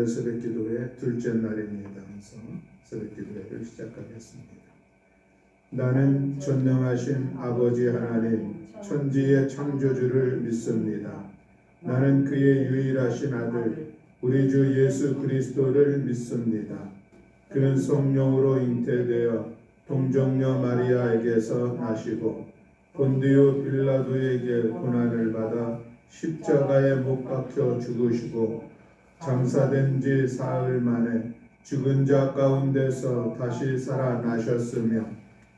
새벽기도회 둘째 날입니다. 그래서 새벽기도회를 시작하겠습니다. 나는 전능하신 아버지 하나님 천지의 창조주를 믿습니다. 나는 그의 유일하신 아들 우리 주 예수 그리스도를 믿습니다. 그는 성령으로 잉태되어 동정녀 마리아에게서 나시고 본디오 빌라도에게 고난을 받아 십자가에 못 박혀 죽으시고 장사된 지 사흘 만에 죽은 자 가운데서 다시 살아나셨으며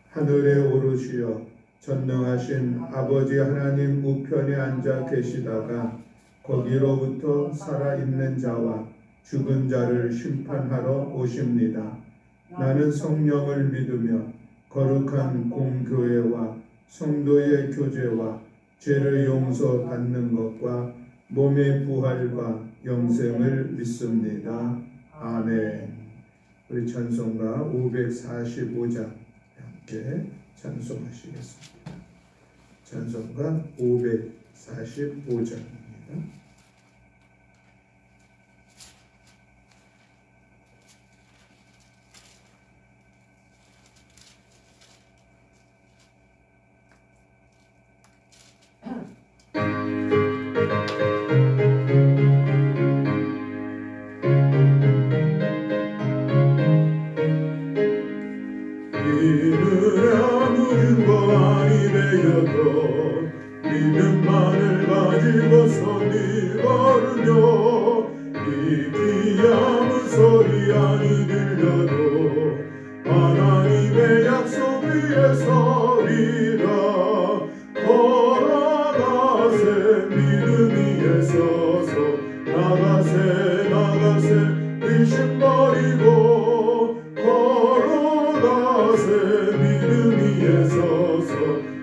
하늘에 오르시어 전능하신 아버지 하나님 우편에 앉아 계시다가 거기로부터 살아있는 자와 죽은 자를 심판하러 오십니다. 나는 성령을 믿으며 거룩한 공교회와 성도의 교제와 죄를 용서받는 것과 몸의 부활과 영생을 믿습니다. 아멘. 우리 찬송가 545장 함께 찬송하시겠습니다. 찬송가 545장입니다. 믿음만을 가지고서 네 걸으며 이 귀한 소리 아니 들려도 하나님의 약속 위에 서리라. 걸어가세 믿음 위에 서서 나가세 의심 버리고 걸어가세 믿음 위에 서서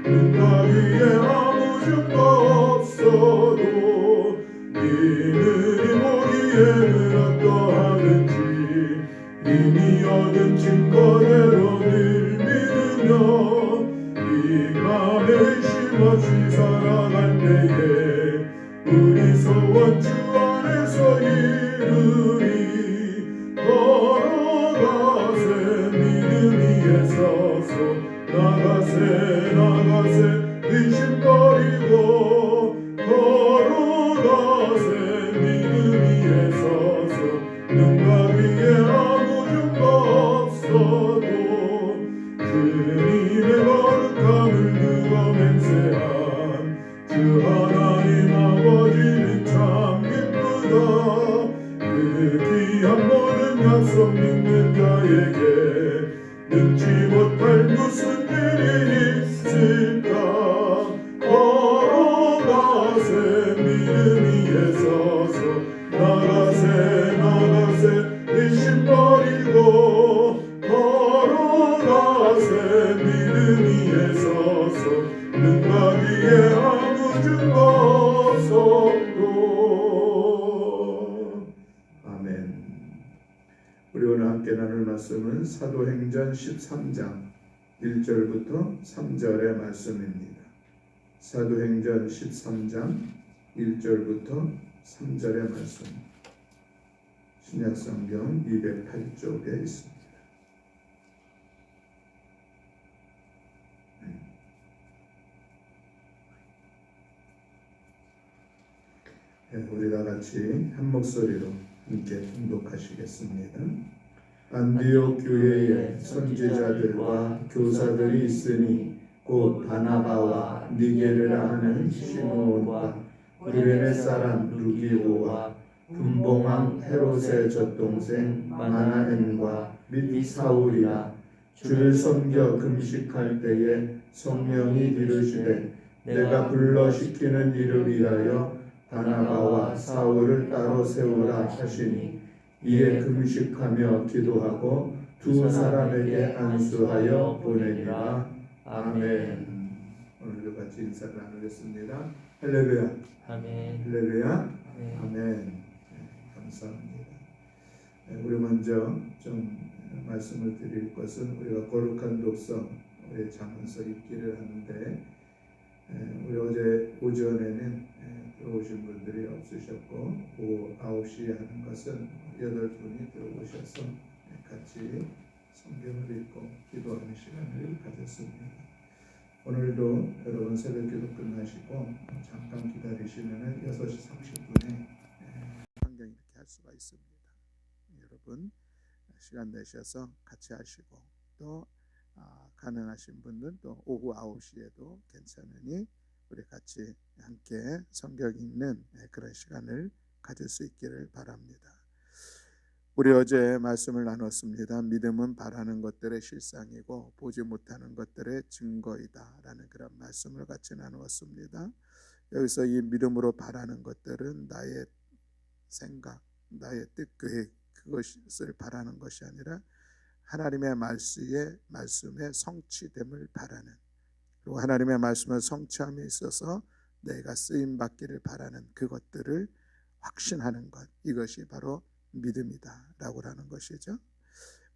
눈과 귀에 아무 증거 없어도 이들이 보기에는 어떠하든지 이미 얻은 증거대로 늘 믿으며 이 맘에 의심 없이 살아갈 때에 우리 소원 주 안에서 이루리. 걸어가세 믿음 위에 서서 나가세 의심 버리고 걸어가세 믿음 위에 서서 눈과 귀에 아무 증거 없어도 주님의 거룩함을 누가 맹세한 주 하나님 아버지는 참 기쁘다. 그 귀한 모든 약속 믿는 자에게 능치 못할 무슨 일이 있을까. 걸어가세 믿음 위에 서서 나가세 의심 버리고 걸어가세 믿음 위에 서서 눈과 귀에 아무 증거 없어도. 아멘. 우리 오늘 함께 나눌 말씀은 사도행전 13장 1절부터 3절의 말씀입니다. 사도행전 13장 1절부터 3절의 말씀, 신약성경 208쪽에 있습니다. 우리 다 같이 한 목소리로 함께 통독하시겠습니다. 안디옥 교회에 선지자들과 교사들이 있으니 곧 바나바와 니게르라 하는 시므온과 구레네 사람 루기오와 분봉왕 헤롯의 젖동생 마나엔과 및 사울이라. 주를 섬겨 금식할 때에 성령이 이르시되 내가 불러 시키는 이를 위하여 바나바와 사울을 따로 세우라 하시니 이에 금식하며 기도하고 두 사람에게 안수하여 보내니라. 아멘. 오늘도 같이 인사를 나누겠습니다. 할렐루야. 아멘. 할렐루야. 아멘. 아멘. 감사합니다. 우리 먼저 좀 말씀을 드릴 것은 우리가 거룩한 독서, 우리 잠언서 읽기를 하는데 우리 어제 오전에는 들어오신 분들이 없으셨고 오후 9시에 하는 것은 8분이 들어오셔서 같이 성경을 읽고 기도하는 시간을 가졌습니다. 오늘도 여러분 새벽기도 끝나시고 잠깐 기다리시면 6시 30분에 성경 이렇게 할 수가 있습니다. 여러분 시간 내셔서 같이 하시고 또 가능하신 분은 또 오후 9시에도 괜찮으니 우리 같이 함께 성경 읽는 그런 시간을 가질 수 있기를 바랍니다. 우리 어제 말씀을 나눴습니다. 믿음은 바라는 것들의 실상이고 보지 못하는 것들의 증거이다 라는 그런 말씀을 같이 나누었습니다. 여기서 이 믿음으로 바라는 것들은 나의 생각, 나의 뜻, 계획 그것을 바라는 것이 아니라 하나님의 말씀의 성취됨을 바라는, 그리고 하나님의 말씀을 성취함에 있어서 내가 쓰임받기를 바라는 그것들을 확신하는 것, 이것이 바로 믿음이다 라고 하는 것이죠.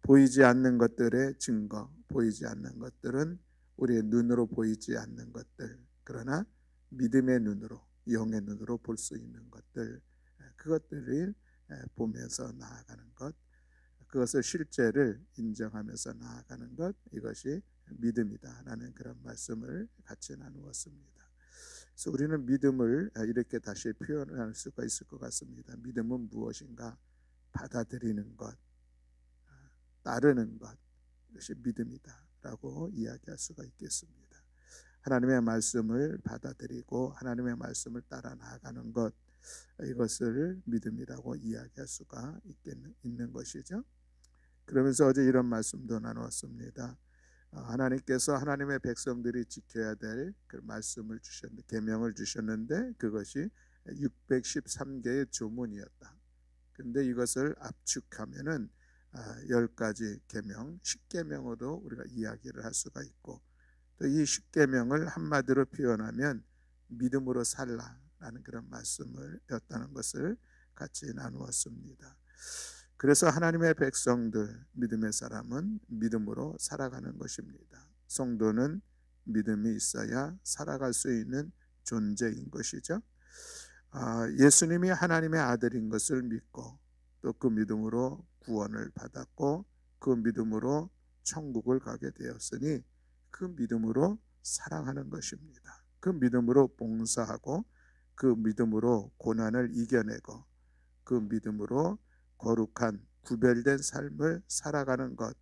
보이지 않는 것들의 증거, 보이지 않는 것들은 우리의 눈으로 보이지 않는 것들, 그러나 믿음의 눈으로, 영의 눈으로 볼 수 있는 것들, 그것들을 보면서 나아가는 것, 그것을 실제를 인정하면서 나아가는 것, 이것이 믿음이다 라는 그런 말씀을 같이 나누었습니다. 그래서 우리는 믿음을 이렇게 다시 표현할 수가 있을 것 같습니다. 믿음은 무엇인가? 받아들이는 것, 따르는 것, 이것이 믿음이다 라고 이야기할 수가 있겠습니다. 하나님의 말씀을 받아들이고 하나님의 말씀을 따라 나아가는 것, 이것을 믿음이라고 이야기할 수가 있는 것이죠. 그러면서 어제 이런 말씀도 나누었습니다. 하나님께서 하나님의 백성들이 지켜야 될 그 말씀을 주셨는데, 계명을 주셨는데 그것이 613개의 조문이었다. 그런데 이것을 압축하면은 10가지 계명, 10계명으로 우리가 이야기를 할 수가 있고, 또 이 10계명을 한마디로 표현하면 믿음으로 살라라는 그런 말씀이었다는 것을 같이 나누었습니다. 그래서 하나님의 백성들, 믿음의 사람은 믿음으로 살아가는 것입니다. 성도는 믿음이 있어야 살아갈 수 있는 존재인 것이죠. 예수님이 하나님의 아들인 것을 믿고 또 그 믿음으로 구원을 받았고 그 믿음으로 천국을 가게 되었으니 그 믿음으로 사랑하는 것입니다. 그 믿음으로 봉사하고 그 믿음으로 고난을 이겨내고 그 믿음으로 거룩한 구별된 삶을 살아가는 것,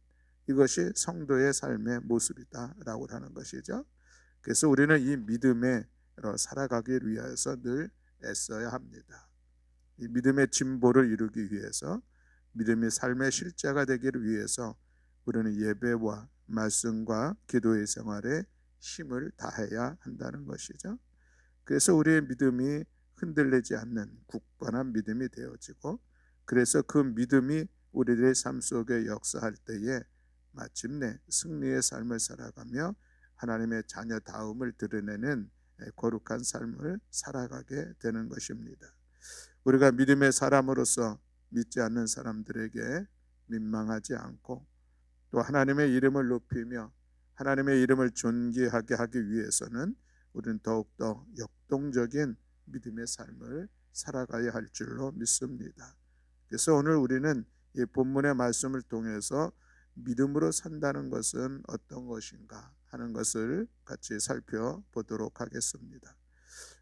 이것이 성도의 삶의 모습이다 라고 하는 것이죠. 그래서 우리는 이 믿음으로 살아가기 위해서 늘 애써야 합니다. 이 믿음의 진보를 이루기 위해서, 믿음의 삶의 실제가 되기를 위해서 우리는 예배와 말씀과 기도의 생활에 힘을 다해야 한다는 것이죠. 그래서 우리의 믿음이 흔들리지 않는 굳건한 믿음이 되어지고, 그래서 그 믿음이 우리들의 삶 속에 역사할 때에 마침내 승리의 삶을 살아가며 하나님의 자녀다움을 드러내는 거룩한 삶을 살아가게 되는 것입니다. 우리가 믿음의 사람으로서 믿지 않는 사람들에게 민망하지 않고 또 하나님의 이름을 높이며 하나님의 이름을 존귀하게 하기 위해서는 우리는 더욱더 역동적인 믿음의 삶을 살아가야 할 줄로 믿습니다. 그래서 오늘 우리는 이 본문의 말씀을 통해서 믿음으로 산다는 것은 어떤 것인가 하는 것을 같이 살펴보도록 하겠습니다.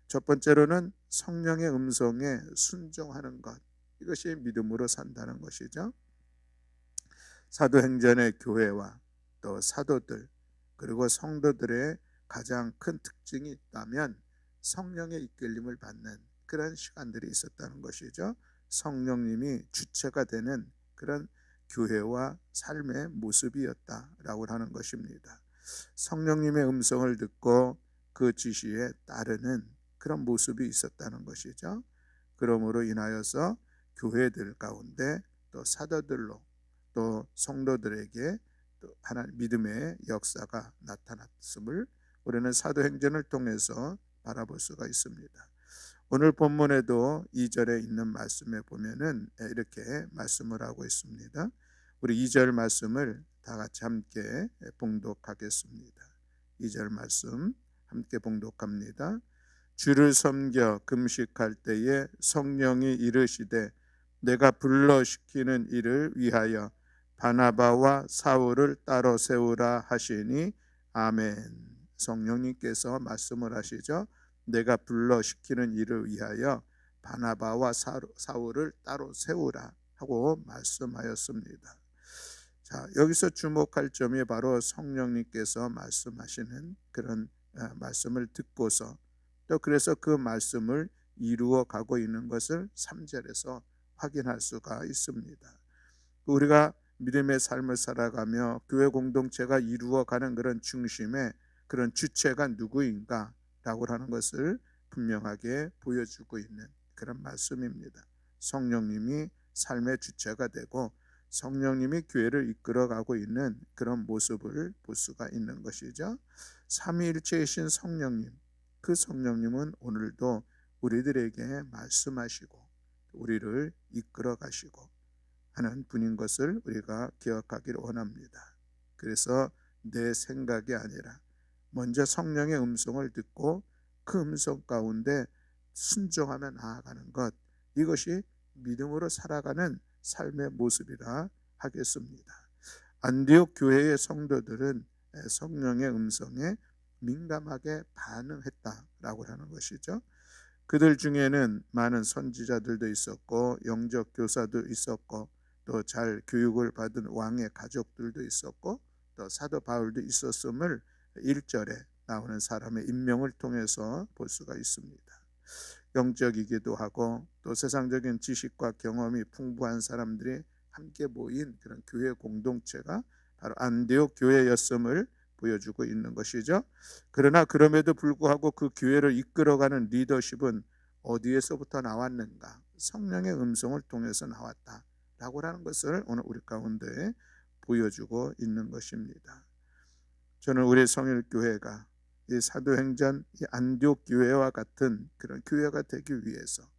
첫 번째로는 성령의 음성에 순종하는 것, 이것이 믿음으로 산다는 것이죠. 사도행전의 교회와 또 사도들 그리고 성도들의 가장 큰 특징이 있다면 성령의 이끌림을 받는 그런 시간들이 있었다는 것이죠. 성령님이 주체가 되는 그런 교회와 삶의 모습이었다라고 하는 것입니다. 성령님의 음성을 듣고 그 지시에 따르는 그런 모습이 있었다는 것이죠. 그러므로 인하여서 교회들 가운데 또 사도들로 또 성도들에게 또 하나님 믿음의 역사가 나타났음을 우리는 사도행전을 통해서 바라볼 수가 있습니다. 오늘 본문에도 2절에 있는 말씀에 보면은 이렇게 말씀을 하고 있습니다. 우리 2절 말씀을 다 같이 함께 봉독하겠습니다. 2절 말씀 함께 봉독합니다. 주를 섬겨 금식할 때에 성령이 이르시되 내가 불러시키는 일을 위하여 바나바와 사울을 따로 세우라 하시니 아멘. 성령님께서 말씀을 하시죠. 내가 불러시키는 일을 위하여 바나바와 사울을 따로 세우라 하고 말씀하였습니다. 자, 여기서 주목할 점이 바로 성령님께서 말씀하시는 그런 말씀을 듣고서 또 그래서 그 말씀을 이루어 가고 있는 것을 3절에서 확인할 수가 있습니다. 우리가 믿음의 삶을 살아가며 교회 공동체가 이루어가는 그런 중심의 그런 주체가 누구인가 라고 하는 것을 분명하게 보여주고 있는 그런 말씀입니다. 성령님이 삶의 주체가 되고 성령님이 교회를 이끌어가고 있는 그런 모습을 볼 수가 있는 것이죠. 삼위일체이신 성령님, 그 성령님은 오늘도 우리들에게 말씀하시고 우리를 이끌어 가시고 하는 분인 것을 우리가 기억하기를 원합니다. 그래서 내 생각이 아니라 먼저 성령의 음성을 듣고 그 음성 가운데 순종하며 나아가는 것, 이것이 믿음으로 살아가는 삶의 모습이라 하겠습니다. 안디옥 교회의 성도들은 성령의 음성에 민감하게 반응했다라고 하는 것이죠. 그들 중에는 많은 선지자들도 있었고 영적 교사도 있었고 또 잘 교육을 받은 왕의 가족들도 있었고 또 사도 바울도 있었음을 1절에 나오는 사람의 임명을 통해서 볼 수가 있습니다. 영적이기도 하고 또 세상적인 지식과 경험이 풍부한 사람들이 함께 모인 그런 교회 공동체가 바로 안디옥 교회였음을 보여주고 있는 것이죠. 그러나 그럼에도 불구하고 그 교회를 이끌어가는 리더십은 어디에서부터 나왔는가? 성령의 음성을 통해서 나왔다라고 하는 것을 오늘 우리 가운데 보여주고 있는 것입니다. 저는 우리 성일교회가 이 사도행전 이 안디옥 교회와 같은 그런 교회가 되기 위해서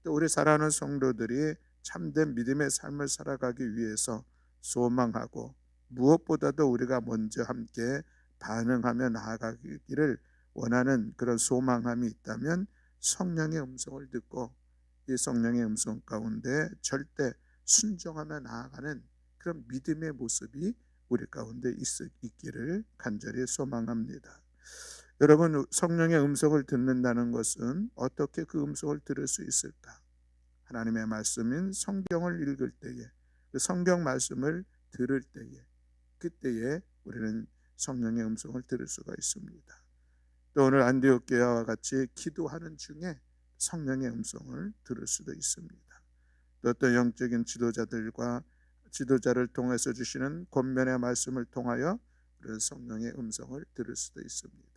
또 우리 사랑하는 성도들이 참된 믿음의 삶을 살아가기 위해서 소망하고 무엇보다도 우리가 먼저 함께 반응하며 나아가기를 원하는 그런 소망함이 있다면 성령의 음성을 듣고 이 성령의 음성 가운데 절대 순종하며 나아가는 그런 믿음의 모습이 우리 가운데 있기를 간절히 소망합니다. 여러분, 성령의 음성을 듣는다는 것은 어떻게 그 음성을 들을 수 있을까? 하나님의 말씀인 성경을 읽을 때에 그 성경 말씀을 들을 때에 그때에 우리는 성령의 음성을 들을 수가 있습니다. 또 오늘 안디옥 교회와 같이 기도하는 중에 성령의 음성을 들을 수도 있습니다. 또 어떤 영적인 지도자를 통해서 주시는 권면의 말씀을 통하여 우리는 성령의 음성을 들을 수도 있습니다.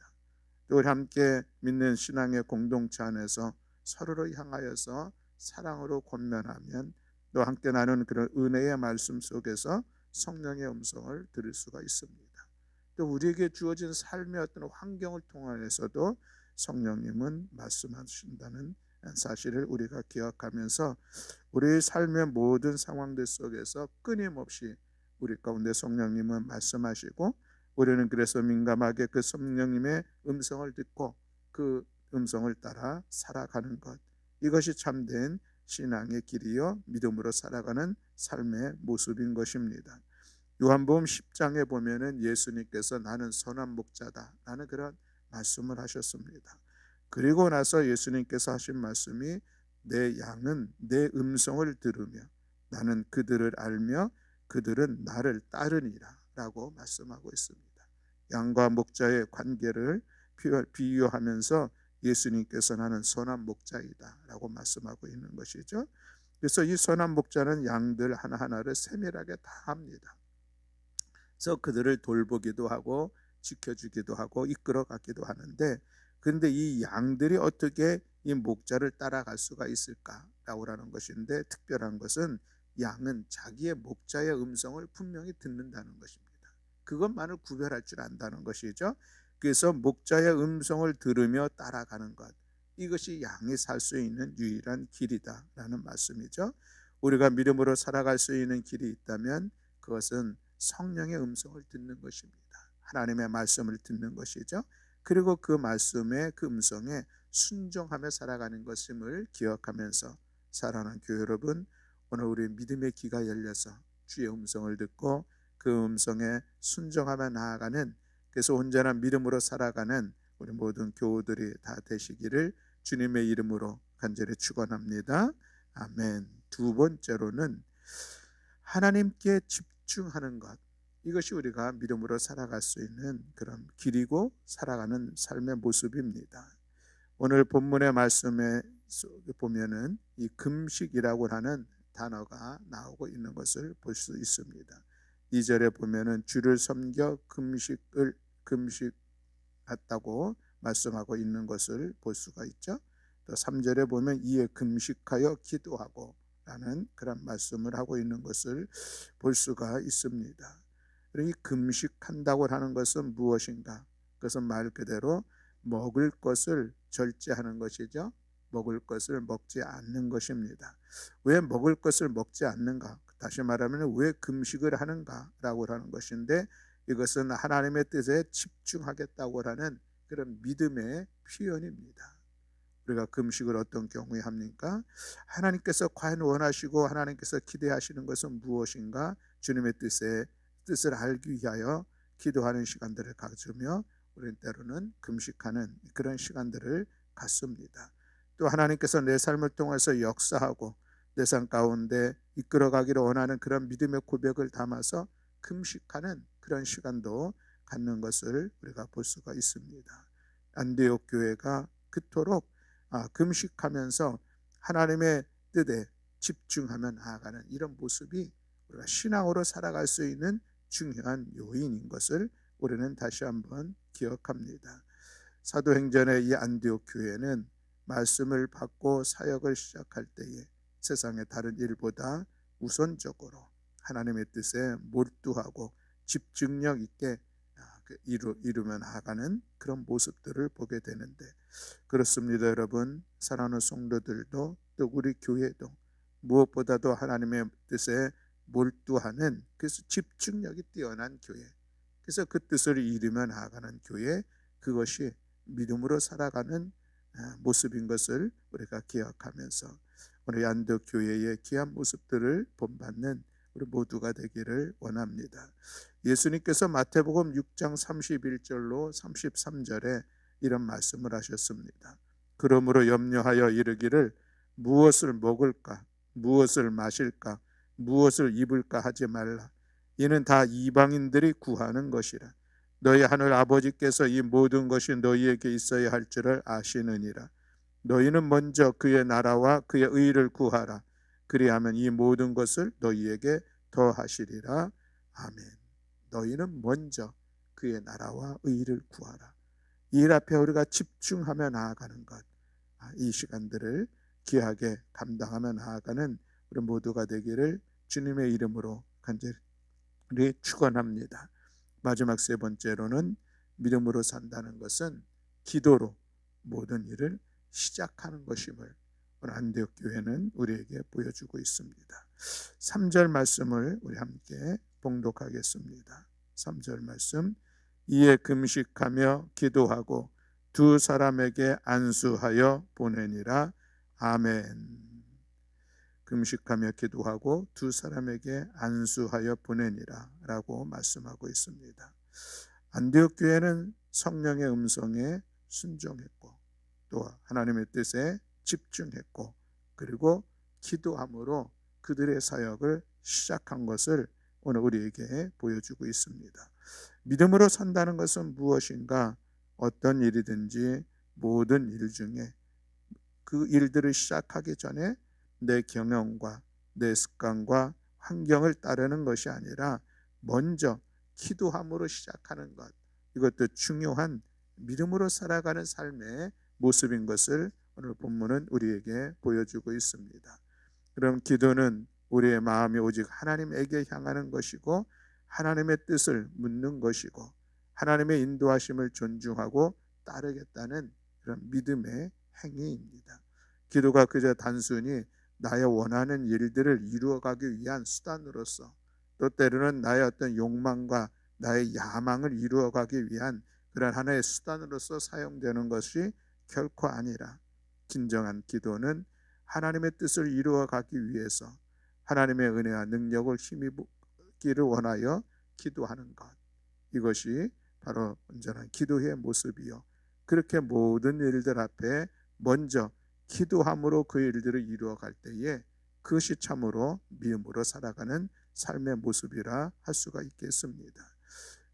또 우리 함께 믿는 신앙의 공동체 안에서 서로를 향하여서 사랑으로 권면하면 또 함께 나누는 그런 은혜의 말씀 속에서 성령의 음성을 들을 수가 있습니다. 또 우리에게 주어진 삶의 어떤 환경을 통해서도 성령님은 말씀하신다는 사실을 우리가 기억하면서 우리의 삶의 모든 상황들 속에서 끊임없이 우리 가운데 성령님은 말씀하시고 우리는 그래서 민감하게 그 성령님의 음성을 듣고 그 음성을 따라 살아가는 것, 이것이 참된 신앙의 길이요 믿음으로 살아가는 삶의 모습인 것입니다. 요한복음 10장에 보면은 예수님께서 나는 선한 목자다 라는 그런 말씀을 하셨습니다. 그리고 나서 예수님께서 하신 말씀이 내 양은 내 음성을 들으며 나는 그들을 알며 그들은 나를 따르니라 라고 말씀하고 있습니다. 양과 목자의 관계를 비유하면서 예수님께서 나는 선한 목자이다 라고 말씀하고 있는 것이죠. 그래서 이 선한 목자는 양들 하나하나를 세밀하게 다 합니다. 그래서 그들을 돌보기도 하고 지켜주기도 하고 이끌어가기도 하는데, 그런데 이 양들이 어떻게 이 목자를 따라갈 수가 있을까라고 하는 것인데, 특별한 것은 양은 자기의 목자의 음성을 분명히 듣는다는 것입니다. 그것만을 구별할 줄 안다는 것이죠. 그래서 목자의 음성을 들으며 따라가는 것, 이것이 양이 살 수 있는 유일한 길이다라는 말씀이죠. 우리가 믿음으로 살아갈 수 있는 길이 있다면 그것은 성령의 음성을 듣는 것입니다. 하나님의 말씀을 듣는 것이죠. 그리고 그 말씀의 그 음성에 순종하며 살아가는 것임을 기억하면서 사랑하는 교회 여러분, 오늘 우리 믿음의 귀가 열려서 주의 음성을 듣고 그 음성에 순종하며 나아가는, 그래서 온전한 믿음으로 살아가는 우리 모든 교우들이 다 되시기를 주님의 이름으로 간절히 축원합니다. 아멘. 두 번째로는 하나님께 집중하는 것, 이것이 우리가 믿음으로 살아갈 수 있는 그런 길이고 살아가는 삶의 모습입니다. 오늘 본문의 말씀에 보면은 이 금식이라고 하는 단어가 나오고 있는 것을 볼 수 있습니다. 2절에 보면은 주를 섬겨 금식했다고 말씀하고 있는 것을 볼 수가 있죠. 또 3절에 보면 이에 금식하여 기도하고 라는 그런 말씀을 하고 있는 것을 볼 수가 있습니다. 이 금식한다고 하는 것은 무엇인가? 그것은 말 그대로 먹을 것을 절제하는 것이죠. 먹을 것을 먹지 않는 것입니다. 왜 먹을 것을 먹지 않는가? 다시 말하면 왜 금식을 하는가라고 하는 것인데, 이것은 하나님의 뜻에 집중하겠다고 하는 그런 믿음의 표현입니다. 우리가 금식을 어떤 경우에 합니까? 하나님께서 과연 원하시고 하나님께서 기대하시는 것은 무엇인가? 주님의 뜻을 알기 위하여 기도하는 시간들을 가지며 우리는 때로는 금식하는 그런 시간들을 갖습니다. 또 하나님께서 내 삶을 통해서 역사하고 내 삶 가운데 이끌어가기를 원하는 그런 믿음의 고백을 담아서 금식하는 그런 시간도 갖는 것을 우리가 볼 수가 있습니다. 안디옥 교회가 그토록 금식하면서 하나님의 뜻에 집중하며 나아가는 이런 모습이 우리가 신앙으로 살아갈 수 있는 중요한 요인인 것을 우리는 다시 한번 기억합니다. 사도행전의 이 안디옥 교회는 말씀을 받고 사역을 시작할 때에 세상의 다른 일보다 우선적으로 하나님의 뜻에 몰두하고 집중력 있게 이루며 나아가는 그런 모습들을 보게 되는데, 그렇습니다. 여러분, 사랑하는 성도들도 또 우리 교회도 무엇보다도 하나님의 뜻에 몰두하는, 그래서 집중력이 뛰어난 교회, 그래서 그 뜻을 이루며 나아가는 교회, 그것이 믿음으로 살아가는 모습인 것을 우리가 기억하면서 우리 안디옥 교회의 귀한 모습들을 본받는 우리 모두가 되기를 원합니다. 예수님께서 마태복음 6장 31절로 33절에 이런 말씀을 하셨습니다. 그러므로 염려하여 이르기를 무엇을 먹을까, 무엇을 마실까, 무엇을 입을까 하지 말라. 이는 다 이방인들이 구하는 것이라. 너희 하늘 아버지께서 이 모든 것이 너희에게 있어야 할 줄을 아시느니라. 너희는 먼저 그의 나라와 그의 의를 구하라. 그리하면 이 모든 것을 너희에게 더하시리라. 아멘. 너희는 먼저 그의 나라와 의를 구하라. 이 일 앞에 우리가 집중하며 나아가는 것, 이 시간들을 귀하게 감당하며 나아가는 우리 모두가 되기를 주님의 이름으로 간절히 축원합니다. 마지막 세 번째로는 믿음으로 산다는 것은 기도로 모든 일을 시작하는 것임을 오늘 안디옥 교회는 우리에게 보여주고 있습니다. 3절 말씀을 우리 함께 봉독하겠습니다. 3절 말씀, 이에 금식하며 기도하고 두 사람에게 안수하여 보내니라. 아멘. 금식하며 기도하고 두 사람에게 안수하여 보내니라 라고 말씀하고 있습니다. 안디옥 교회는 성령의 음성에 순종했고 또 하나님의 뜻에 집중했고 그리고 기도함으로 그들의 사역을 시작한 것을 오늘 우리에게 보여주고 있습니다. 믿음으로 산다는 것은 무엇인가? 어떤 일이든지 모든 일 중에 그 일들을 시작하기 전에 내 경영과 내 습관과 환경을 따르는 것이 아니라 먼저 기도함으로 시작하는 것, 이것도 중요한 믿음으로 살아가는 삶의 모습인 것을 오늘 본문은 우리에게 보여주고 있습니다. 그럼 기도는 우리의 마음이 오직 하나님에게 향하는 것이고 하나님의 뜻을 묻는 것이고 하나님의 인도하심을 존중하고 따르겠다는 그런 믿음의 행위입니다. 기도가 그저 단순히 나의 원하는 일들을 이루어가기 위한 수단으로서 또 때로는 나의 어떤 욕망과 나의 야망을 이루어가기 위한 그런 하나의 수단으로서 사용되는 것이 결코 아니라 진정한 기도는 하나님의 뜻을 이루어 가기 위해서 하나님의 은혜와 능력을 힘입기를 원하여 기도하는 것, 이것이 바로 온전한 기도의 모습이요, 그렇게 모든 일들 앞에 먼저 기도함으로 그 일들을 이루어 갈 때에 그것이 참으로 믿음으로 살아가는 삶의 모습이라 할 수가 있겠습니다.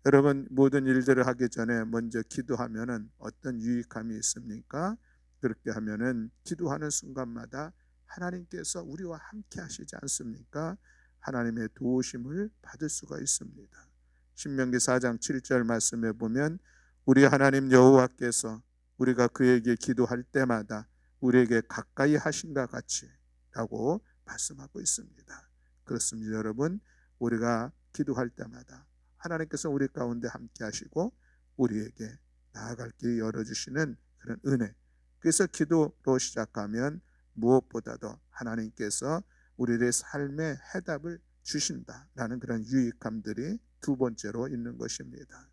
여러분, 모든 일들을 하기 전에 먼저 기도하면은 어떤 유익함이 있습니까? 그렇게 하면은 기도하는 순간마다 하나님께서 우리와 함께 하시지 않습니까? 하나님의 도우심을 받을 수가 있습니다. 신명기 4장 7절 말씀에 보면 우리 하나님 여호와께서 우리가 그에게 기도할 때마다 우리에게 가까이 하신가 같이 라고 말씀하고 있습니다. 그렇습니다. 여러분, 우리가 기도할 때마다 하나님께서 우리 가운데 함께 하시고 우리에게 나아갈 길을 열어주시는 그런 은혜, 그래서 기도로 시작하면 무엇보다도 하나님께서 우리의 삶의 해답을 주신다라는 그런 유익함들이 두 번째로 있는 것입니다.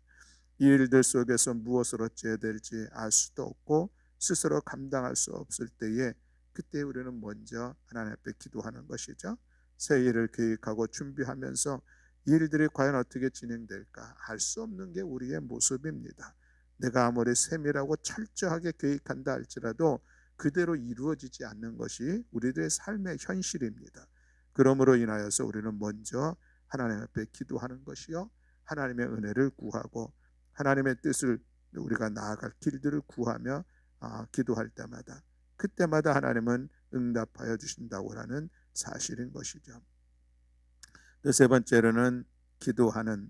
이 일들 속에서 무엇을 어찌해야 될지 알 수도 없고 스스로 감당할 수 없을 때에 그때 우리는 먼저 하나님 앞에 기도하는 것이죠. 새 일을 계획하고 준비하면서 이 일들이 과연 어떻게 진행될까 알 수 없는 게 우리의 모습입니다. 내가 아무리 세밀하고 철저하게 계획한다 할지라도 그대로 이루어지지 않는 것이 우리들의 삶의 현실입니다. 그러므로 인하여서 우리는 먼저 하나님 앞에 기도하는 것이요, 하나님의 은혜를 구하고 하나님의 뜻을 우리가 나아갈 길들을 구하며 기도할 때마다 그때마다 하나님은 응답하여 주신다고 하는 사실인 것이죠. 또 세 번째로는 기도하는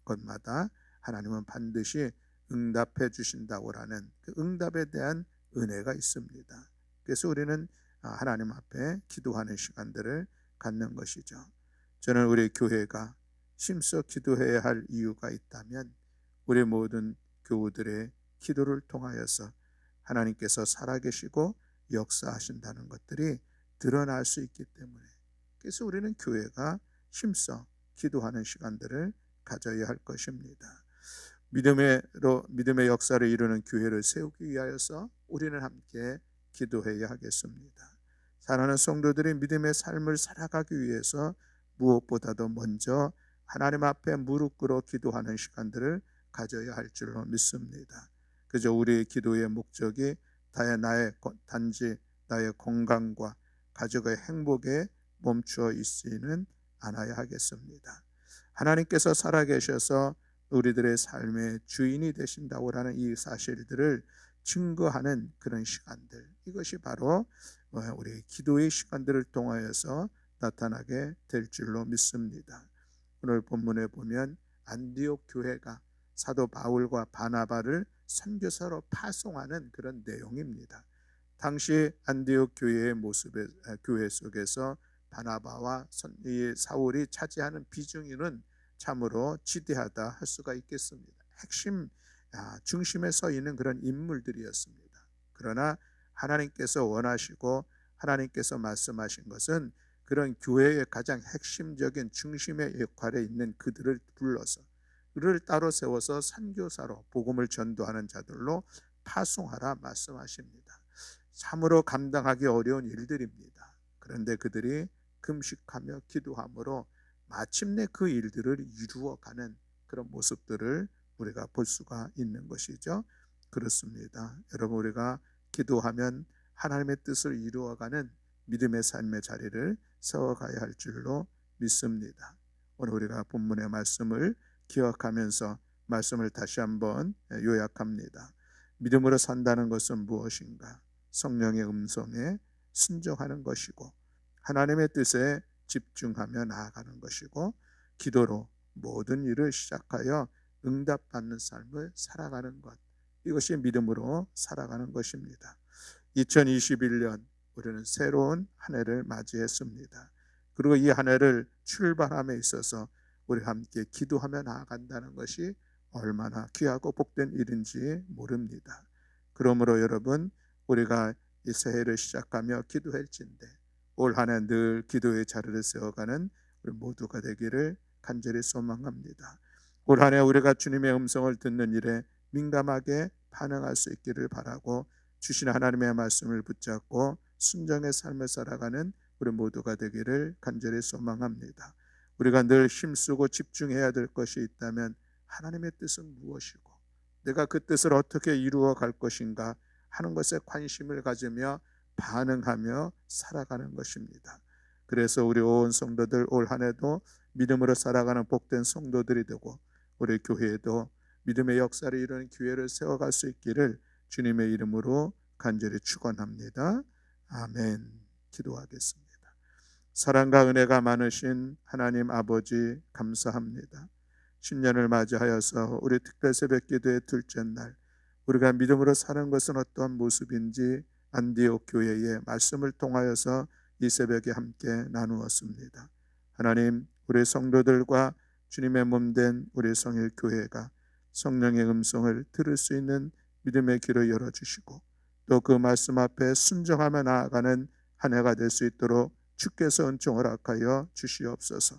것마다 하나님은 반드시 응답해 주신다고 하는 그 응답에 대한 은혜가 있습니다. 그래서 우리는 하나님 앞에 기도하는 시간들을 갖는 것이죠. 저는 우리 교회가 힘써 기도해야 할 이유가 있다면 우리 모든 교우들의 기도를 통하여서 하나님께서 살아계시고 역사하신다는 것들이 드러날 수 있기 때문에, 그래서 우리는 교회가 힘써 기도하는 시간들을 가져야 할 것입니다. 믿음의 역사를 이루는 교회를 세우기 위하여서 우리는 함께 기도해야 하겠습니다. 사랑하는 성도들이 믿음의 삶을 살아가기 위해서 무엇보다도 먼저 하나님 앞에 무릎 꿇어 기도하는 시간들을 가져야 할 줄로 믿습니다. 그저 우리의 기도의 목적이 단지 나의 건강과 가족의 행복에 멈추어 있지는 않아야 하겠습니다. 하나님께서 살아계셔서 우리들의 삶의 주인이 되신다고 하는 이 사실들을 증거하는 그런 시간들, 이것이 바로 우리 기도의 시간들을 통하여서 나타나게 될 줄로 믿습니다. 오늘 본문에 보면 안디옥 교회가 사도 바울과 바나바를 선교사로 파송하는 그런 내용입니다. 당시 안디옥 교회의 교회 속에서 바나바와 사울이 차지하는 비중은 참으로 지대하다 할 수가 있겠습니다. 핵심 중심에 서 있는 그런 인물들이었습니다. 그러나 하나님께서 원하시고 하나님께서 말씀하신 것은 그런 교회의 가장 핵심적인 중심의 역할에 있는 그들을 불러서 그를 따로 세워서 선교사로 복음을 전도하는 자들로 파송하라 말씀하십니다. 참으로 감당하기 어려운 일들입니다. 그런데 그들이 금식하며 기도함으로 마침내 그 일들을 이루어가는 그런 모습들을 우리가 볼 수가 있는 것이죠. 그렇습니다. 여러분, 우리가 기도하면 하나님의 뜻을 이루어가는 믿음의 삶의 자리를 세워가야 할 줄로 믿습니다. 오늘 우리가 본문의 말씀을 기억하면서 말씀을 다시 한번 요약합니다. 믿음으로 산다는 것은 무엇인가? 성령의 음성에 순종하는 것이고 하나님의 뜻에 집중하며 나아가는 것이고 기도로 모든 일을 시작하여 응답받는 삶을 살아가는 것, 이것이 믿음으로 살아가는 것입니다. 2021년 우리는 새로운 한 해를 맞이했습니다. 그리고 이 한 해를 출발함에 있어서 우리 함께 기도하며 나아간다는 것이 얼마나 귀하고 복된 일인지 모릅니다. 그러므로 여러분, 우리가 이 새해를 시작하며 기도할진대 올 한 해 늘 기도의 자리를 세워가는 우리 모두가 되기를 간절히 소망합니다. 올 한 해 우리가 주님의 음성을 듣는 일에 민감하게 반응할 수 있기를 바라고 주신 하나님의 말씀을 붙잡고 순종의 삶을 살아가는 우리 모두가 되기를 간절히 소망합니다. 우리가 늘 힘쓰고 집중해야 될 것이 있다면 하나님의 뜻은 무엇이고 내가 그 뜻을 어떻게 이루어 갈 것인가 하는 것에 관심을 가지며 반응하며 살아가는 것입니다. 그래서 우리 온 성도들 올 한 해도 믿음으로 살아가는 복된 성도들이 되고 우리 교회에도 믿음의 역사를 이루는 기회를 세워갈 수 있기를 주님의 이름으로 간절히 축원합니다. 아멘. 기도하겠습니다. 사랑과 은혜가 많으신 하나님 아버지 감사합니다. 신년을 맞이하여서 우리 특별 새벽 기도의 둘째 날 우리가 믿음으로 사는 것은 어떠한 모습인지 안디옥 교회의 말씀을 통하여서 이 새벽에 함께 나누었습니다. 하나님, 우리 성도들과 주님의 몸된 우리 성일교회가 성령의 음성을 들을 수 있는 믿음의 길을 열어주시고 또 그 말씀 앞에 순종하며 나아가는 한 해가 될 수 있도록 주께서 은총을 허락하여 주시옵소서.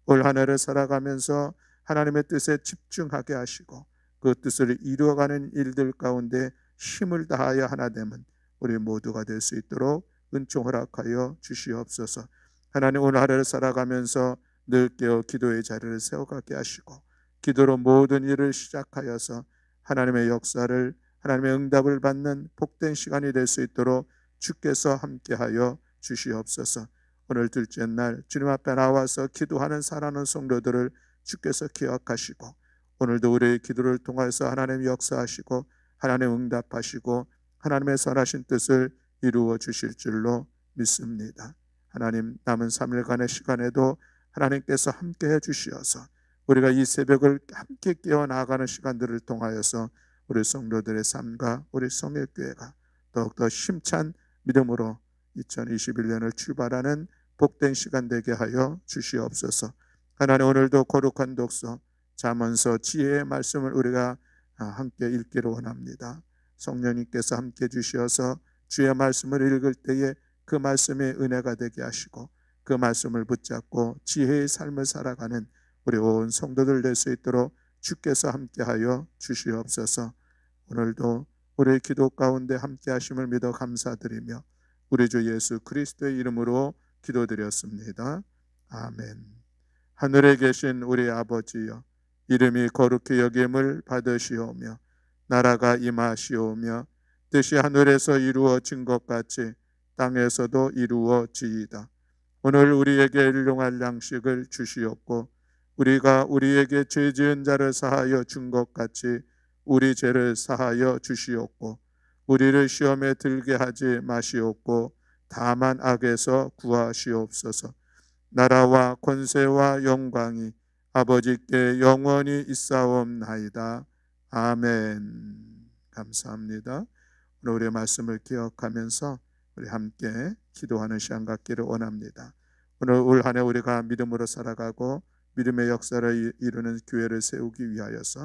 올 한 해를 살아가면서 하나님의 뜻에 집중하게 하시고 그 뜻을 이루어가는 일들 가운데 힘을 다하여 하나 되면 우리 모두가 될 수 있도록 은총 허락하여 주시옵소서. 하나님, 오늘 하루를 살아가면서 늘 깨어 기도의 자리를 세워가게 하시고 기도로 모든 일을 시작하여서 하나님의 역사를 하나님의 응답을 받는 복된 시간이 될 수 있도록 주께서 함께하여 주시옵소서. 오늘 둘째 날 주님 앞에 나와서 기도하는 사랑하는 성도들을 주께서 기억하시고 오늘도 우리의 기도를 통해서 하나님 역사하시고 하나님 응답하시고 하나님의 선하신 뜻을 이루어 주실 줄로 믿습니다. 하나님, 남은 3일간의 시간에도 하나님께서 함께해 주시어서 우리가 이 새벽을 함께 깨어나가는 시간들을 통하여서 우리 성도들의 삶과 우리 성일교회가 더욱더 힘찬 믿음으로 2021년을 출발하는 복된 시간 되게 하여 주시옵소서. 하나님, 오늘도 거룩한 독서 잠언서 지혜의 말씀을 우리가 함께 읽기를 원합니다. 성령님께서 함께 주시어서 주의 말씀을 읽을 때에 그 말씀이 은혜가 되게 하시고 그 말씀을 붙잡고 지혜의 삶을 살아가는 우리 온 성도들 될 수 있도록 주께서 함께하여 주시옵소서. 오늘도 우리의 기도 가운데 함께 하심을 믿어 감사드리며 우리 주 예수 그리스도의 이름으로 기도드렸습니다. 아멘. 하늘에 계신 우리 아버지여, 이름이 거룩히 여김을 받으시오며 나라가 임하시오며 뜻이 하늘에서 이루어진 것 같이 땅에서도 이루어지이다. 오늘 우리에게 일용할 양식을 주시옵고 우리가 우리에게 죄 지은 자를 사하여 준 것 같이 우리 죄를 사하여 주시옵고 우리를 시험에 들게 하지 마시옵고 다만 악에서 구하시옵소서. 나라와 권세와 영광이 아버지께 영원히 있사옵나이다. 아멘. 감사합니다. 오늘 우리의 말씀을 기억하면서 우리 함께 기도하는 시간 갖기를 원합니다. 오늘 올 한 해 우리가 믿음으로 살아가고 믿음의 역사를 이루는 교회를 세우기 위하여서